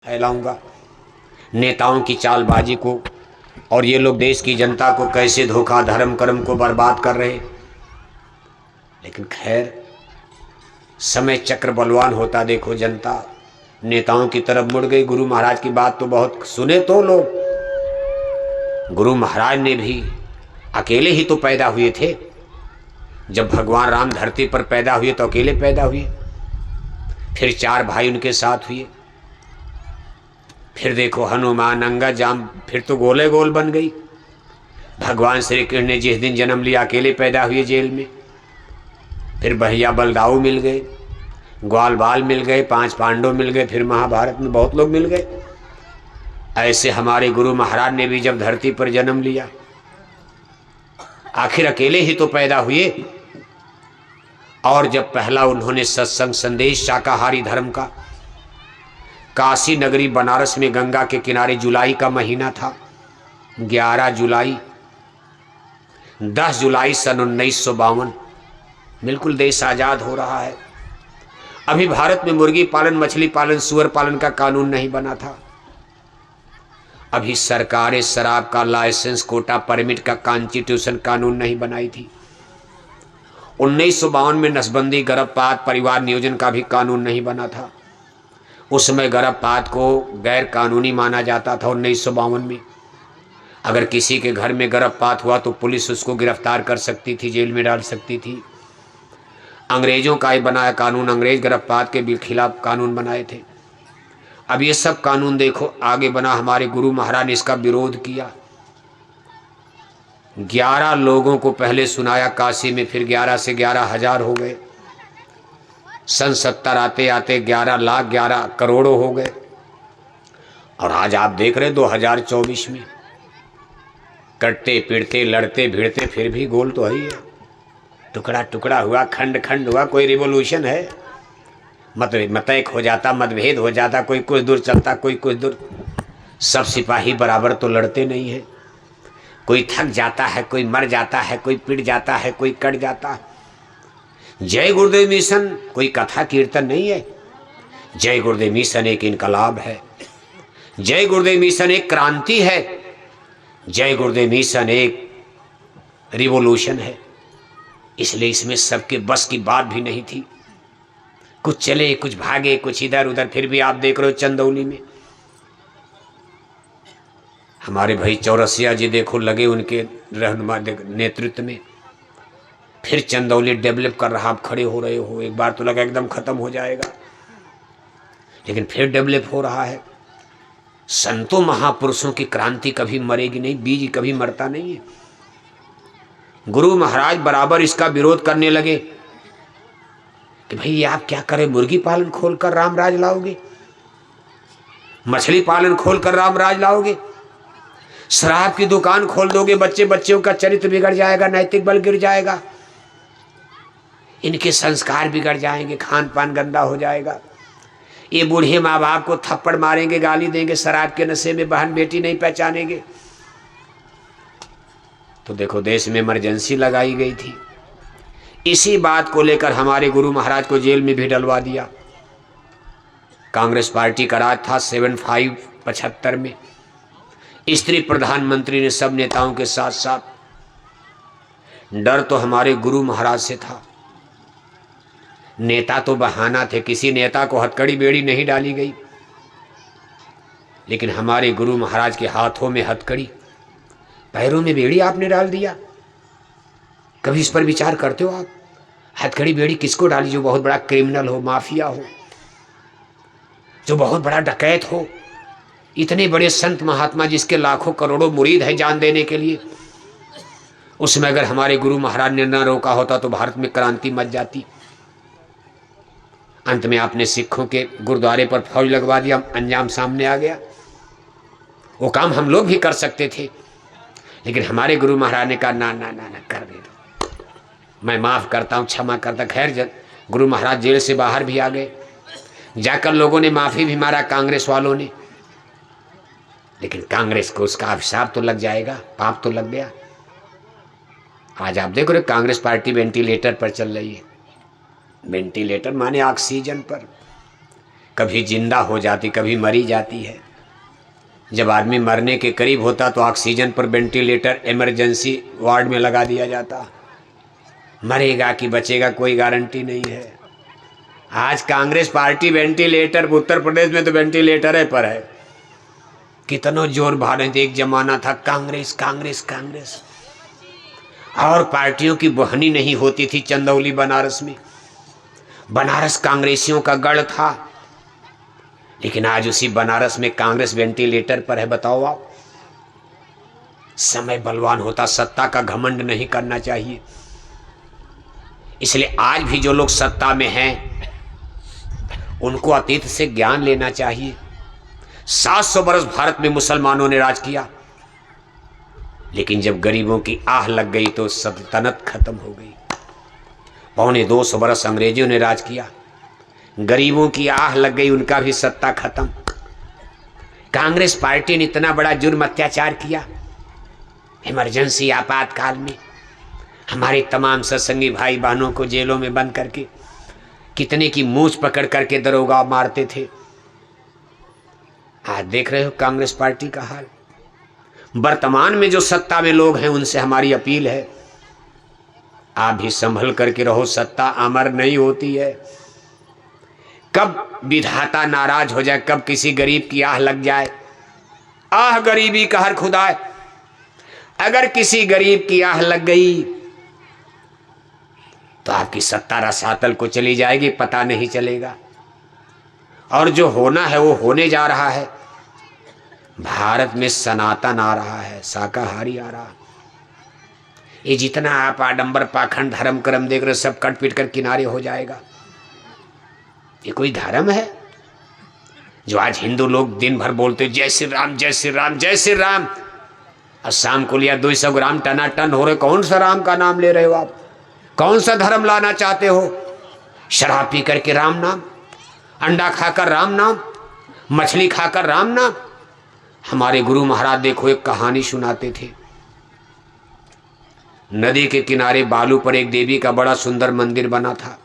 फैलाऊंगा, नेताओं की चालबाजी को, और ये लोग देश की जनता को कैसे धोखा धर्म कर्म को बर्बाद कर रहे। लेकिन खैर, समय चक्र बलवान होता देखो, जनता नेताओं की तरफ मुड़ गई। गुरु महाराज की बात तो बहुत सुने तो लोग। गुरु महाराज ने भी अकेले ही तो पैदा हुए थे। जब भगवान राम धरती पर पैदा हुए तो अकेले पैदा हुए, फिर 4 भाई उनके साथ हुए, फिर देखो हनुमान, अंगद, जाम, फिर तो गोले गोल बन गई। भगवान श्री कृष्ण ने जिस दिन जन्म लिया अकेले पैदा हुए जेल में, फिर भैया बलदाऊ मिल गए, ग्वाल बाल मिल गए, 5 पांडव मिल गए, फिर महाभारत में बहुत लोग मिल गए। ऐसे हमारे गुरु महाराज ने भी जब धरती पर जन्म लिया, आखिर अकेले ही तो पैदा हुए। और जब पहला उन्होंने सत्संग संदेश शाकाहारी धर्म का, काशी नगरी बनारस में गंगा के किनारे, जुलाई का महीना था, 11 जुलाई, 10 जुलाई सन 1952, बिल्कुल देश आजाद हो रहा है। अभी भारत में मुर्गी पालन, मछली पालन, सुअर पालन का कानून नहीं बना था। अभी सरकारें शराब का लाइसेंस, कोटा, परमिट का कॉन्स्टिट्यूशन कानून नहीं बनाई थी। 1952 में नसबंदी, गर्भपात, परिवार नियोजन का भी कानून नहीं बना था। उस समय गर्भपात को गैर कानूनी माना जाता था। 1952 में अगर किसी के घर में गर्भपात हुआ तो पुलिस उसको गिरफ्तार कर सकती थी, जेल में डाल सकती थी। अंग्रेजों का ही बनाया कानून, अंग्रेज गर्भपात के भी खिलाफ कानून बनाए थे। अब ये सब कानून देखो आगे बना, हमारे गुरु महाराज ने इसका विरोध किया। 11 लोगों को पहले सुनाया काशी में, फिर 11 से 11,000 हो गए। सन 70 आते आते 11 लाख, 11 करोड़ों हो गए। और आज आप देख रहे 2024 में कटते पिटते लड़ते भिड़ते, फिर भी गोल तो है ही है। टुकड़ा टुकड़ा हुआ, खंड खंड हुआ, कोई रिवोल्यूशन है? मतैक हो जाता, मतभेद हो जाता, कोई कुछ दूर चलता, कोई कुछ दूर। सब सिपाही बराबर तो लड़ते नहीं है। कोई थक जाता है, कोई मर जाता है, कोई पिट जाता है, कोई कट जाता है। जय गुरुदेव मिशन कोई कथा कीर्तन नहीं है। जय गुरुदेव मिशन एक इनकलाब है। जय गुरुदेव मिशन एक क्रांति है। जय गुरुदेव मिशन एक रिवोल्यूशन है। इसलिए इसमें सबके बस की बात भी नहीं थी। कुछ चले, कुछ भागे, कुछ इधर उधर। फिर भी आप देख रहे हो चंदौली में हमारे भाई चौरसिया जी देखो लगे उनके रहनुमा नेतृत्व में। फिर चंदौली डेवलप कर रहा, आप खड़े हो रहे हो। एक बार तो लगा एकदम खत्म हो जाएगा, लेकिन फिर डेवलप हो रहा है। संतों महापुरुषों की क्रांति कभी मरेगी नहीं, बीज कभी मरता नहीं है। गुरु महाराज बराबर इसका विरोध करने लगे कि भाई आप क्या करें, मुर्गी पालन खोलकर रामराज लाओगे, मछली पालन खोलकर रामराज लाओगे, शराब की दुकान खोल दोगे, बच्चों का चरित्र बिगड़ जाएगा, नैतिक बल गिर जाएगा, इनके संस्कार बिगड़ जाएंगे, खान पान गंदा हो जाएगा, ये बूढ़े माँ बाप को थप्पड़ मारेंगे, गाली देंगे, शराब के नशे में बहन बेटी नहीं पहचानेंगे। तो देखो देश में इमरजेंसी लगाई गई थी। इसी बात को लेकर हमारे गुरु महाराज को जेल में भी डलवा दिया। कांग्रेस पार्टी का राज था 75 में। स्त्री प्रधानमंत्री ने सब नेताओं के साथ साथ, डर तो हमारे गुरु महाराज से था। नेता तो बहाना थे, किसी नेता को हथकड़ी बेड़ी नहीं डाली गई, लेकिन हमारे गुरु महाराज के हाथों में हथकड़ी, पैरों में बेड़ी आपने डाल दिया। कभी इस पर विचार करते हो आप? हथकड़ी बेड़ी किसको डाली? जो बहुत बड़ा क्रिमिनल हो, माफिया हो, जो बहुत बड़ा डकैत हो। इतने बड़े संत महात्मा जिसके लाखों करोड़ों मुरीद है जान देने के लिए, उसमें अगर हमारे गुरु महाराज ने न रोका होता तो भारत में क्रांति मच जाती। अंत में आपने सिखों के गुरुद्वारे पर फौज लगवा दिया, अंजाम सामने आ गया। वो काम हम लोग भी कर सकते थे, लेकिन हमारे गुरु महाराज ने कहा ना ना ना ना, कर दे दो, मैं माफ़ करता हूँ, क्षमा करता। खैर गुरु महाराज जेल से बाहर भी आ गए, जाकर लोगों ने माफ़ी भी मारा, कांग्रेस वालों ने। लेकिन कांग्रेस को उसका अभिशाप तो लग जाएगा, पाप तो लग गया। आज आप देख रहे कांग्रेस पार्टी वेंटिलेटर पर चल रही है। वेंटिलेटर माने ऑक्सीजन पर। कभी जिंदा हो जाती, कभी मरी जाती है। जब आदमी मरने के करीब होता तो ऑक्सीजन पर वेंटिलेटर इमरजेंसी वार्ड में लगा दिया जाता। मरेगा कि बचेगा कोई गारंटी नहीं है। आज कांग्रेस पार्टी वेंटिलेटर, उत्तर प्रदेश में तो वेंटिलेटर है पर है। कितनों जोर भारत, एक जमाना था कांग्रेस कांग्रेस कांग्रेस, और पार्टियों की बहनी नहीं होती थी। चंदौली बनारस में, बनारस कांग्रेसियों का गढ़ था, लेकिन आज उसी बनारस में कांग्रेस वेंटिलेटर पर है। बताओ आप, समय बलवान होता, सत्ता का घमंड नहीं करना चाहिए। इसलिए आज भी जो लोग सत्ता में हैं उनको अतीत से ज्ञान लेना चाहिए। 700 वर्ष भारत में मुसलमानों ने राज किया, लेकिन जब गरीबों की आह लग गई तो सल्तनत खत्म हो गई। 225 वर्ष अंग्रेजों ने राज किया, गरीबों की आह लग गई, उनका भी सत्ता खत्म। कांग्रेस पार्टी ने इतना बड़ा जुर्म अत्याचार किया, इमरजेंसी आपातकाल में हमारे तमाम सत्संगी भाई बहनों को जेलों में बंद करके, कितने की मूंछ पकड़ करके दरोगा मारते थे। आज देख रहे हो कांग्रेस पार्टी का हाल। वर्तमान में जो सत्ता में लोग हैं उनसे हमारी अपील है, आप भी संभल करके रहो। सत्ता अमर नहीं होती है। कब विधाता नाराज हो जाए, कब किसी गरीब की आह लग जाए। आह गरीबी का हर खुदाए, अगर किसी गरीब की आह लग गई तो आपकी सत्ता रसातल को चली जाएगी, पता नहीं चलेगा। और जो होना है वो होने जा रहा है। भारत में सनातन आ रहा है, शाकाहारी आ रहा। ये जितना आप आडंबर पाखंड धर्म कर्म देख रहे, सब कट पीट कर किनारे हो जाएगा। ये कोई धर्म है जो आज हिंदू लोग दिन भर बोलते जय श्री राम जय श्री राम जय श्री राम, और शाम को लिया 200 ग्राम टनाटन हो रहे। कौन सा राम का नाम ले रहे हो आप? कौन सा धर्म लाना चाहते हो? शराब पी करके राम नाम, अंडा खाकर राम नाम, मछली खाकर राम नाम। हमारे गुरु महाराज देखो एक कहानी सुनाते थे। नदी के किनारे बालू पर एक देवी का बड़ा सुंदर मंदिर बना था।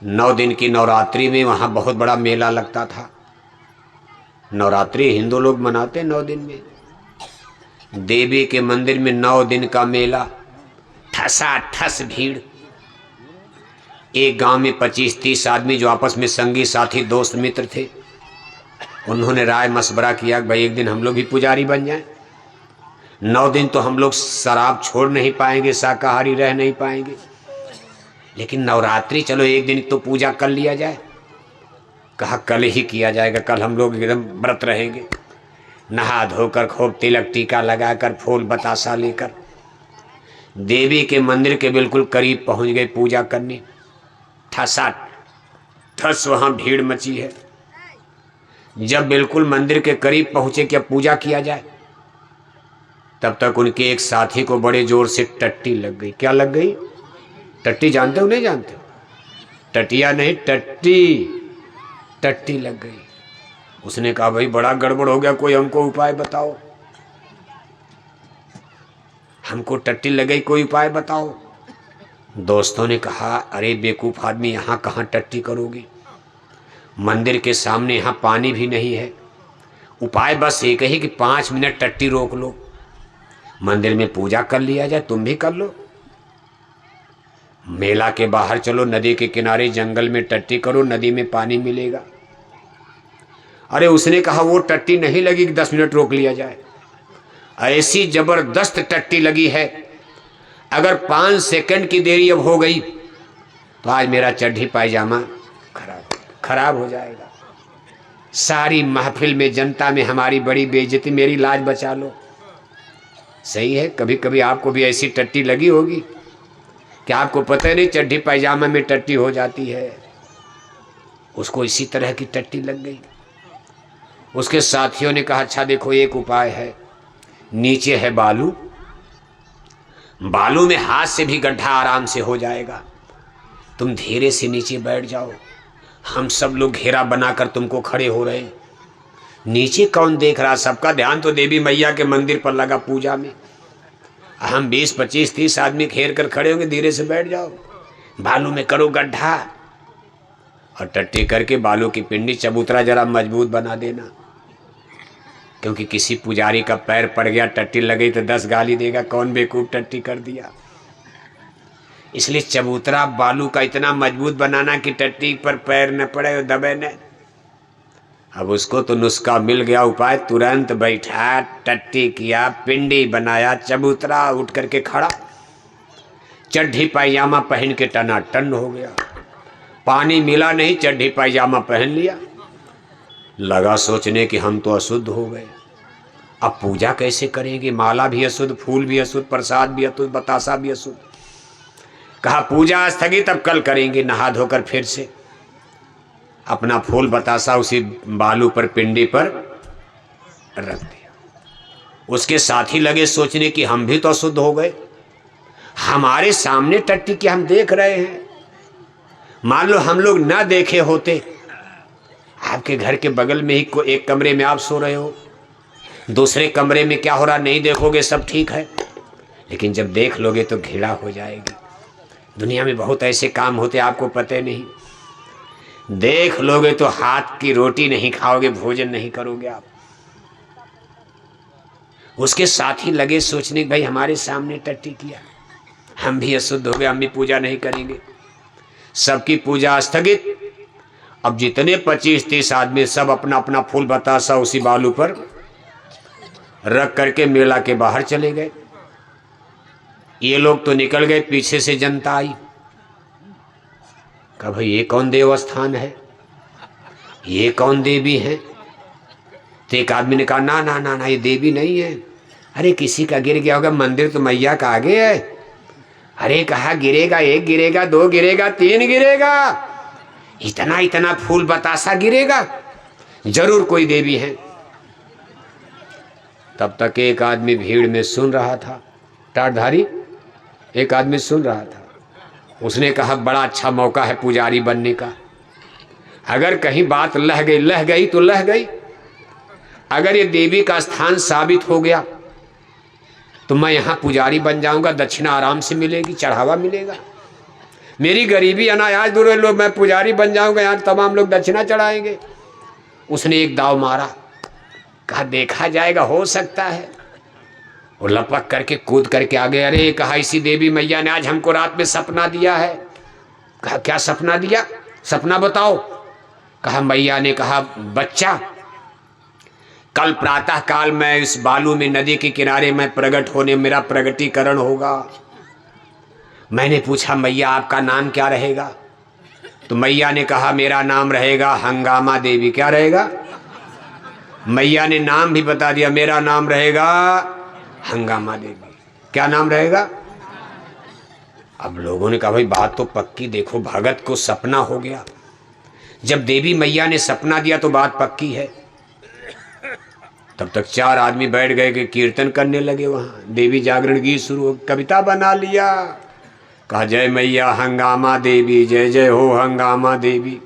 9 दिन की नवरात्रि में वहां बहुत बड़ा मेला लगता था। नवरात्रि हिंदू लोग मनाते 9 दिन में। देवी के मंदिर में 9 दिन का मेला, ठसाठस भीड़। एक गांव में 25-30 आदमी जो आपस में संगी साथी दोस्त मित्र थे, उन्होंने राय मशवरा किया कि भाई एक दिन हम लोग भी पुजारी बन जाएं। 9 दिन तो हम लोग शराब छोड़ नहीं पाएंगे, शाकाहारी रह नहीं पाएंगे, लेकिन नवरात्रि चलो एक दिन तो पूजा कर लिया जाए। कहा कल ही किया जाएगा, कल हम लोग एकदम व्रत रहेंगे, नहा धोकर खूब तिलक टीका लगाकर फूल बतासा लेकर देवी के मंदिर के बिल्कुल करीब पहुंच गए पूजा करने। ठसा ठस वहां भीड़ मची है। जब बिल्कुल मंदिर के करीब पहुंचे कि अब पूजा किया जाए, तब तक उनके एक साथी को बड़े जोर से टट्टी लग गई। क्या लग गई? टट्टी जानते हो नहीं जानते हो? टटिया नहीं, टट्टी लग गई। उसने कहा भाई बड़ा गड़बड़ हो गया, कोई हमको उपाय बताओ, हमको टट्टी लग गई, कोई उपाय बताओ। दोस्तों ने कहा अरे बेवकूफ आदमी, यहाँ कहाँ टट्टी करोगी, मंदिर के सामने यहाँ पानी भी नहीं है। उपाय बस एक ही कि 5 मिनट टट्टी रोक लो, मंदिर में पूजा कर लिया जाए, तुम भी कर लो। मेला के बाहर चलो, नदी के किनारे जंगल में टट्टी करो, नदी में पानी मिलेगा। अरे उसने कहा वो टट्टी नहीं लगी कि 10 मिनट रोक लिया जाए। ऐसी जबरदस्त टट्टी लगी है, अगर 5 सेकंड की देरी अब हो गई तो आज मेरा चड्ढी पायजामा खराब हो जाएगा। सारी महफिल में, जनता में हमारी बड़ी बेइज्जती, मेरी लाज बचा लो। सही है, कभी कभी आपको भी ऐसी टट्टी लगी होगी कि आपको पता नहीं चड्ढी पायजामा में टट्टी हो जाती है। उसको इसी तरह की टट्टी लग गई। उसके साथियों ने कहा अच्छा देखो एक उपाय है, नीचे है बालू, बालू में हाथ से भी गड्ढा आराम से हो जाएगा, तुम धीरे से नीचे बैठ जाओ, हम सब लोग घेरा बनाकर तुमको खड़े हो रहे हैं। नीचे कौन देख रहा? सबका ध्यान तो देवी मैया के मंदिर पर लगा पूजा में। हम 20, 25, 30 आदमी घेर कर खड़े होंगे, धीरे से बैठ जाओ, बालू में करो गड्ढा और टट्टी करके बालू की पिंडी, चबूतरा जरा मजबूत बना देना, क्योंकि किसी पुजारी का पैर पड़ गया, टट्टी लगी तो 10 गाली देगा, कौन बेवकूफ टट्टी कर दिया। इसलिए चबूतरा बालू का इतना मजबूत बनाना कि टट्टी पर पैर न पड़े और दबे न। अब उसको तो नुस्खा मिल गया, उपाय, तुरंत बैठा, टट्टी किया, पिंडी बनाया, चबूतरा, उठ करके खड़ा, चड्ढी पायजामा पहन के टनाटन हो गया। पानी मिला नहीं, चड्ढी पायजामा पहन लिया, लगा सोचने कि हम तो अशुद्ध हो गए, अब पूजा कैसे करेंगे, माला भी अशुद्ध, फूल भी अशुद्ध, प्रसाद भी अशुद्ध, बतासा भी अशुद्ध। कहा पूजा स्थगित, अब कल करेंगे। नहा धोकर फिर से अपना फूल बतासा उसी बालू पर, पिंडी पर रख दिया। उसके साथी लगे सोचने कि हम भी तो अशुद्ध हो गए, हमारे सामने टट्टी की हम देख रहे हैं, मान लो हम लोग ना देखे होते, आपके घर के बगल में ही एक कमरे में आप सो रहे हो, दूसरे कमरे में क्या हो रहा नहीं देखोगे, सब ठीक है, लेकिन जब देख लोगे तो घृणा हो जाएगी। दुनिया में बहुत ऐसे काम होते आपको पता नहीं, देख लोगे तो हाथ की रोटी नहीं खाओगे, भोजन नहीं करोगे आप। उसके साथी लगे सोचने भाई हमारे सामने टट्टी किया, हम भी अशुद्ध हो गए, हम भी पूजा नहीं करेंगे। सबकी पूजा स्थगित। अब जितने 25-30 आदमी सब अपना अपना फूल बतासा उसी बालू पर रख करके मेला के बाहर चले गए। ये लोग तो निकल गए, पीछे से जनता आई, कहा भाई ये कौन देवस्थान है, ये कौन देवी है। तो एक आदमी ने कहा ना ना ना ना, ये देवी नहीं है। अरे किसी का गिर गया होगा, मंदिर तो मैया का आगे है। अरे कहा गिरेगा, 1 गिरेगा, 2 गिरेगा, 3 गिरेगा, इतना इतना फूल बतासा गिरेगा, जरूर कोई देवी है। तब तक एक आदमी भीड़ में सुन रहा था, टाटधारी एक आदमी सुन रहा था। उसने कहा बड़ा अच्छा मौका है पुजारी बनने का, अगर कहीं बात लह गई तो लह गई। अगर ये देवी का स्थान साबित हो गया तो मैं यहाँ पुजारी बन जाऊंगा, दक्षिणा आराम से मिलेगी, चढ़ावा मिलेगा, मेरी गरीबी अनायास दूर है, मैं पुजारी बन जाऊंगा, यहाँ तमाम लोग दक्षिणा चढ़ाएंगे। उसने एक दाव मारा, कहा देखा जाएगा, हो सकता है। वो लपक करके कूद करके आ गए। अरे कहा इसी देवी मैया ने आज हमको रात में सपना दिया है। कहा क्या सपना दिया, सपना बताओ। कहा मैया ने कहा बच्चा कल प्रातः काल में इस बालू में नदी के किनारे में प्रकट होने, मेरा प्रगटीकरण होगा। मैंने पूछा मैया आपका नाम क्या रहेगा, तो मैया ने कहा मेरा नाम रहेगा हंगामा देवी। क्या रहेगा, मैया ने नाम भी बता दिया, मेरा नाम रहेगा हंगामा देवी। क्या नाम रहेगा। अब लोगों ने कहा भाई बात तो पक्की, देखो भगत को सपना हो गया, जब देवी मैया ने सपना दिया तो बात पक्की है। तब तक 4 आदमी बैठ गए कि कीर्तन करने लगे, वहाँ देवी जागरण गीत शुरू, कविता बना लिया। कहा जय मैया हंगामा देवी, जय जय हो हंगामा देवी,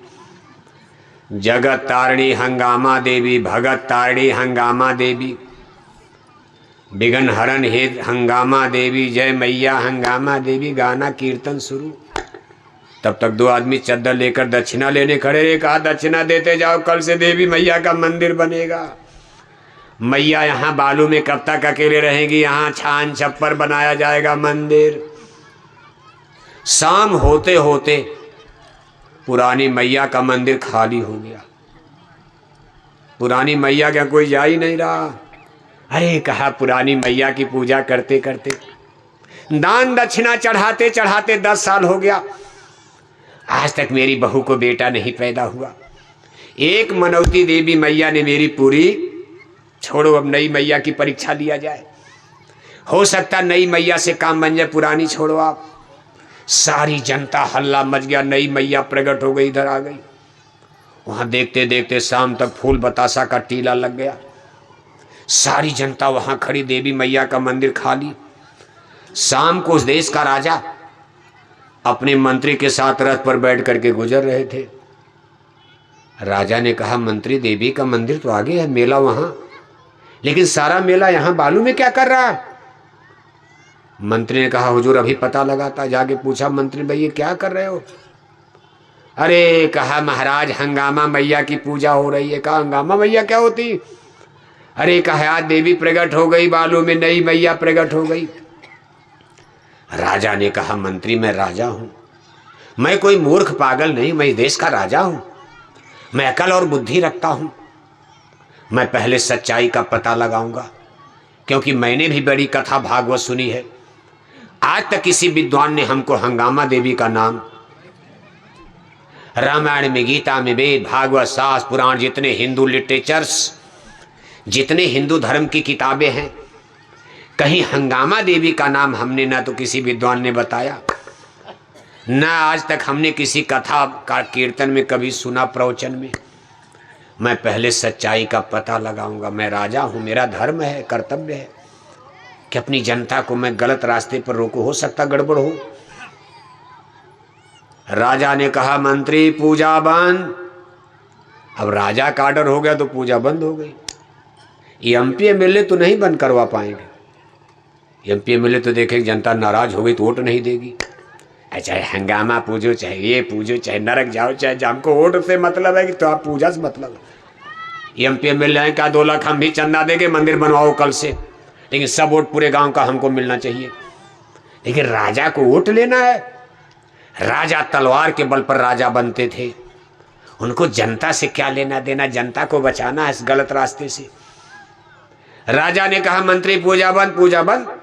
जगत तारिणी हंगामा देवी, भगत तारिणी हंगामा देवी, विघ्न हरण हे हंगामा देवी, जय मैया हंगामा देवी। गाना कीर्तन शुरू। तब तक 2 आदमी चद्दर लेकर दक्षिणा लेने खड़े रहे। कहा दक्षिणा देते जाओ, कल से देवी मैया का मंदिर बनेगा। मैया यहाँ बालू में कब तक अकेले रहेंगी, यहाँ छान छप्पर बनाया जाएगा मंदिर। शाम होते होते पुरानी मैया का मंदिर खाली हो गया, पुरानी मैया क्या कोई जा ही नहीं रहा। अरे कहा पुरानी मैया की पूजा करते करते, दान दक्षिणा चढ़ाते चढ़ाते 10 साल हो गया, आज तक मेरी बहू को बेटा नहीं पैदा हुआ। एक मनौती देवी मैया ने मेरी पूरी, छोड़ो अब नई मैया की परीक्षा लिया जाए, हो सकता नई मैया से काम बन जाए, पुरानी छोड़ो आप। सारी जनता हल्ला मच गया, नई मैया प्रकट हो गई, इधर आ गई। वहां देखते देखते शाम तक फूल बतासा का टीला लग गया, सारी जनता वहां खड़ी, देवी मैया का मंदिर खाली। शाम को उस देश का राजा अपने मंत्री के साथ रथ पर बैठ करके गुजर रहे थे। राजा ने कहा मंत्री देवी का मंदिर तो आगे है, मेला वहां, लेकिन सारा मेला यहां बालू में क्या कर रहा है। मंत्री ने कहा हुजूर अभी पता लगाता। जाके पूछा मंत्री भाई ये क्या कर रहे हो। अरे कहा महाराज हंगामा मैया की पूजा हो रही है। कहा हंगामा मैया क्या होती? अरे कहा आज देवी प्रकट हो गई, बालू में नई मैया प्रकट हो गई। राजा ने कहा मंत्री मैं राजा हूं, मैं कोई मूर्ख पागल नहीं, मैं देश का राजा हूं, मैं अकल और बुद्धि रखता हूं, मैं पहले सच्चाई का पता लगाऊंगा, क्योंकि मैंने भी बड़ी कथा भागवत सुनी है। आज तक किसी विद्वान ने हमको हंगामा देवी का नाम, रामायण में, गीता में, वेद, भागवत, शास्त्र, पुराण, जितने हिंदू लिटरेचर्स, जितने हिंदू धर्म की किताबें हैं, कहीं हंगामा देवी का नाम हमने ना तो किसी विद्वान ने बताया, ना आज तक हमने किसी कथा का कीर्तन में कभी सुना, प्रवचन में। मैं पहले सच्चाई का पता लगाऊंगा, मैं राजा हूं, मेरा धर्म है, कर्तव्य है कि अपनी जनता को मैं गलत रास्ते पर रोकूं, हो सकता गड़बड़ हो। राजा ने कहा मंत्री पूजा बंद। अब राजा का ऑर्डर हो गया तो पूजा बंद हो गई। एमपी एमएलए तो नहीं बंद करवा पाएंगे। एमपी एमएलए तो देखेंगे जनता नाराज हो गई तो वोट नहीं देगी। चाहे हंगामा पूजो, चाहे ये पूजो, चाहे नरक जाओ, चाहे हमको वोट से मतलब है कि तो आप पूजा से मतलब है। एमपी एमएलए का 2 लाख हम भी चंदा देंगे, मंदिर बनवाओ कल से, लेकिन सब वोट पूरे गांव का हमको मिलना चाहिए। लेकिन राजा को वोट लेना है। राजा तलवार के बल पर राजा बनते थे, उनको जनता से क्या लेना देना, जनता को बचाना है इस गलत रास्ते से। राजा ने कहा मंत्री पूजा बंद, पूजा बंद।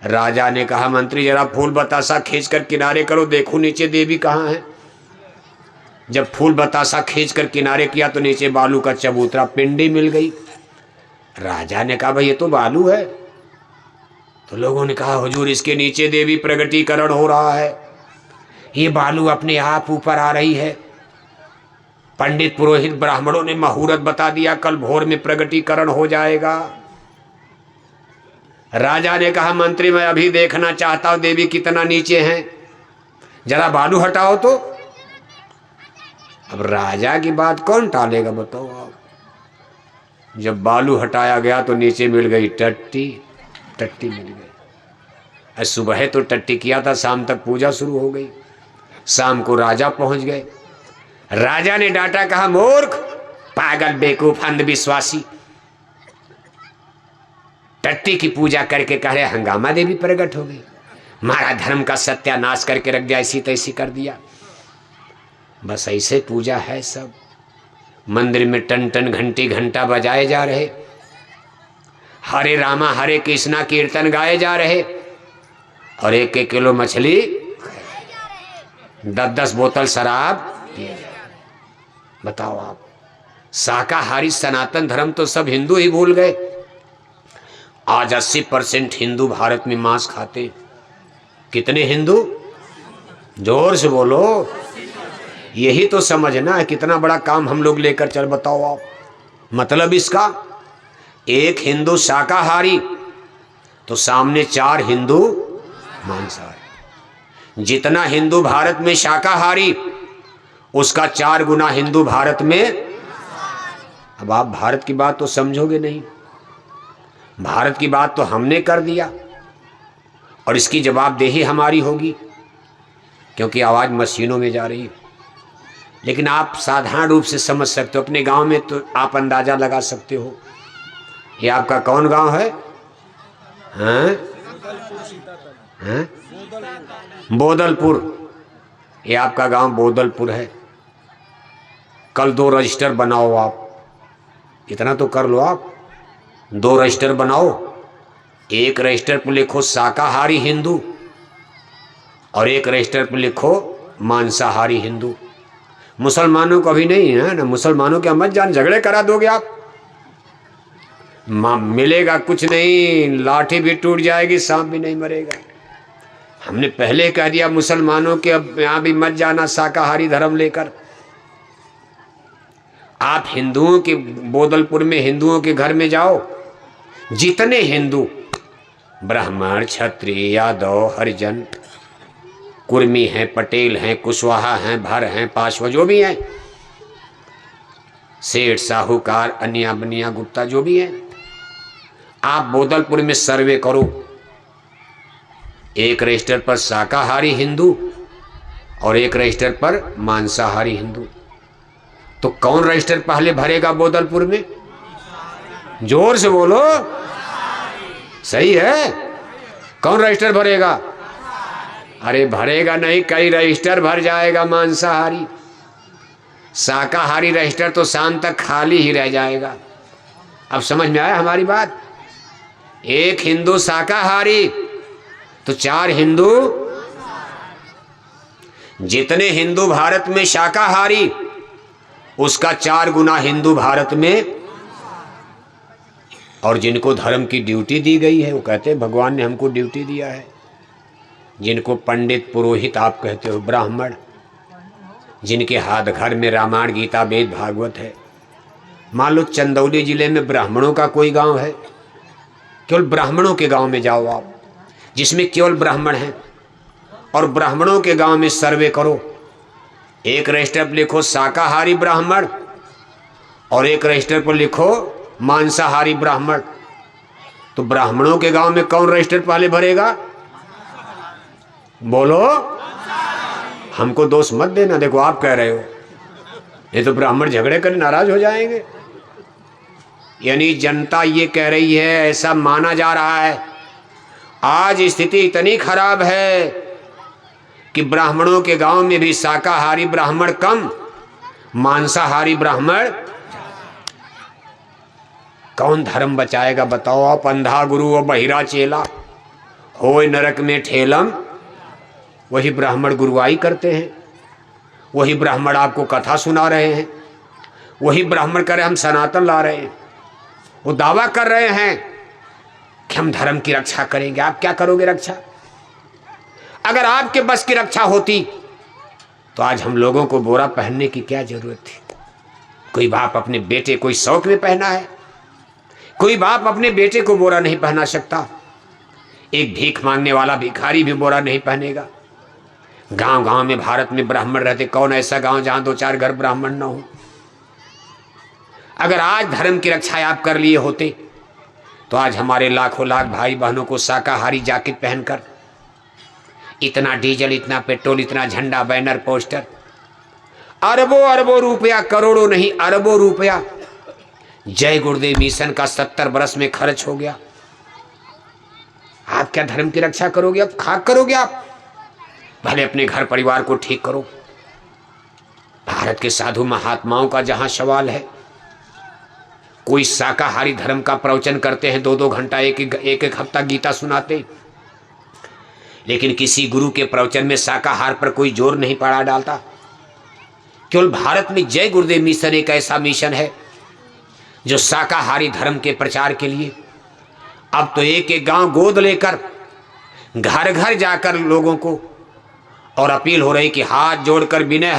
राजा ने कहा मंत्री जरा फूल बतासा खींचकर किनारे करो, देखो नीचे देवी कहाँ है। जब फूल बतासा खींचकर किनारे किया तो नीचे बालू का चबूतरा पिंडी मिल गई। राजा ने कहा भाई ये तो बालू है। तो लोगों ने कहा हुजूर इसके नीचे देवी प्रगटीकरण हो रहा है, ये बालू अपने आप ऊपर आ रही है। पंडित पुरोहित ब्राह्मणों ने मुहूर्त बता दिया, कल भोर में प्रगटीकरण हो जाएगा। राजा ने कहा मंत्री मैं अभी देखना चाहता हूं देवी कितना नीचे हैं, जरा बालू हटाओ तो। अब राजा की बात कौन टालेगा बताओ आप। जब बालू हटाया गया तो नीचे मिल गई टट्टी, टट्टी मिल गई। सुबह तो टट्टी किया था, शाम तक पूजा शुरू हो गई। शाम को राजा पहुंच गए। राजा ने डांटा, कहा मूर्ख, पागल, बेवकूफ, अंधविश्वासी, टट्टी की पूजा करके कह रहे हंगामा देवी प्रकट हो गई। हमारा धर्म का सत्यानाश करके रख दिया, ऐसी तैसी कर दिया। बस ऐसे पूजा है सब। मंदिर में टन टन घंटी घंटा बजाए जा रहे, हरे रामा हरे कृष्णा कीर्तन गाए जा रहे, और 1-1 किलो मछली, 10-10 बोतल शराब। बताओ आप, शाकाहारी सनातन धर्म तो सब हिंदू ही भूल गए। आज 80% हिंदू भारत में मांस खाते। कितने हिंदू? जोर से बोलो। यही तो समझना है कितना बड़ा काम हम लोग लेकर चल। बताओ आप, मतलब इसका एक हिंदू शाकाहारी तो सामने 4 हिंदू मांसाहारी। जितना हिंदू भारत में शाकाहारी उसका 4 गुना हिंदू भारत में। अब आप भारत की बात तो समझोगे नहीं। भारत की बात तो हमने कर दिया और इसकी जवाबदेही हमारी होगी, क्योंकि आवाज मशीनों में जा रही है। लेकिन आप साधारण रूप से समझ सकते हो, अपने गांव में तो आप अंदाजा लगा सकते हो। ये आपका कौन गांव है? हैं? बोदलपुर। ये आपका गांव बोदलपुर है। कल 2 रजिस्टर बनाओ आप, इतना तो कर लो आप। 2 रजिस्टर बनाओ। एक रजिस्टर पर लिखो शाकाहारी हिंदू और एक रजिस्टर पर लिखो मांसाहारी हिंदू। मुसलमानों को अभी नहीं है ना, मुसलमानों के मत जान, झगड़े करा दोगे आप, मिलेगा कुछ नहीं, लाठी भी टूट जाएगी, सांप भी नहीं मरेगा। हमने पहले कह दिया मुसलमानों के अब यहाँ भी मत जाना शाकाहारी धर्म लेकर। आप हिंदुओं के बोदलपुर में हिंदुओं के घर में जाओ, जितने हिंदू ब्राह्मण क्षत्रिय यादव हरिजन कुर्मी हैं, पटेल हैं, कुशवाहा हैं, भर हैं, पाशवा जो भी हैं, सेठ साहूकार अन्या बनिया गुप्ता जो भी हैं, आप बोदलपुर में सर्वे करो। एक रजिस्टर पर शाकाहारी हिंदू और एक रजिस्टर पर मांसाहारी हिंदू। तो कौन रजिस्टर पहले भरेगा बोदलपुर में? जोर से बोलो। सही है, कौन रजिस्टर भरेगा? अरे भरेगा नहीं, कई रजिस्टर भर जाएगा मांसाहारी। शाकाहारी रजिस्टर तो शाम तक खाली ही रह जाएगा। अब समझ में आया हमारी बात? एक हिंदू शाकाहारी तो 4 हिंदू। जितने हिंदू भारत में शाकाहारी, उसका 4 गुना हिंदू भारत में। और जिनको धर्म की ड्यूटी दी गई है, वो कहते हैं भगवान ने हमको ड्यूटी दिया है। जिनको पंडित पुरोहित आप कहते हो, ब्राह्मण, जिनके हाथ घर में रामायण गीता वेद भागवत है। मान लो चंदौली जिले में ब्राह्मणों का कोई गांव है, केवल ब्राह्मणों के गांव में जाओ आप, जिसमें केवल ब्राह्मण हैं, और ब्राह्मणों के गांव में सर्वे करो। एक रजिस्टर पर लिखो शाकाहारी ब्राह्मण और एक रजिस्टर पर लिखो मांसाहारी ब्राह्मण। तो ब्राह्मणों के गांव में कौन रजिस्टर पहले भरेगा? बोलो। हमको दोष मत देना, देखो आप कह रहे हो, ये तो ब्राह्मण झगड़े कर नाराज हो जाएंगे। यानी जनता ये कह रही है, ऐसा माना जा रहा है। आज स्थिति इतनी खराब है कि ब्राह्मणों के गांव में भी शाकाहारी ब्राह्मण कम, मांसाहारी ब्राह्मण। कौन धर्म बचाएगा बताओ आप? अंधा गुरु और बहिरा चेला, होय नरक में ठेलम। वही ब्राह्मण गुरुआई करते हैं, वही ब्राह्मण आपको कथा सुना रहे हैं, वही ब्राह्मण कह रहे हम सनातन ला रहे हैं। वो दावा कर रहे हैं कि हम धर्म की रक्षा करेंगे। आप क्या करोगे रक्षा? अगर आपके बस की रक्षा होती तो आज हम लोगों को बोरा पहनने की क्या जरूरत थी? कोई बाप अपने बेटे कोई शौक में पहना है, कोई बाप अपने बेटे को बोरा नहीं पहना सकता। एक भीख मांगने वाला भिखारी भी बोरा नहीं पहनेगा। गांव गांव में भारत में ब्राह्मण रहते, कौन ऐसा गांव जहां 2-4 घर ब्राह्मण ना हो? अगर आज धर्म की रक्षा आप कर लिए होते तो आज हमारे लाखों लाख भाई बहनों को शाकाहारी जैकेट पहनकर, इतना डीजल, इतना पेट्रोल, इतना झंडा, बैनर, पोस्टर, अरबों अरबों रुपया, करोड़ों नहीं अरबों रुपया जय गुरुदेव मिशन का 70 बरस में खर्च हो गया। आप क्या धर्म की रक्षा करोगे? अब खाक करोगे आप? भले अपने घर परिवार को ठीक करो। भारत के साधु महात्माओं का जहां सवाल है, कोई शाकाहारी धर्म का प्रवचन करते हैं, 2-2 घंटा, एक हफ्ता गीता सुनाते, लेकिन किसी गुरु के प्रवचन में शाकाहार पर कोई जोर नहीं पड़ा डालता। केवल भारत में जय गुरुदेव मिशन एक ऐसा मिशन है जो शाकाहारी धर्म के प्रचार के लिए अब तो एक गांव गोद लेकर घर घर जाकर लोगों को और अपील हो रही कि हाथ जोड़कर विनय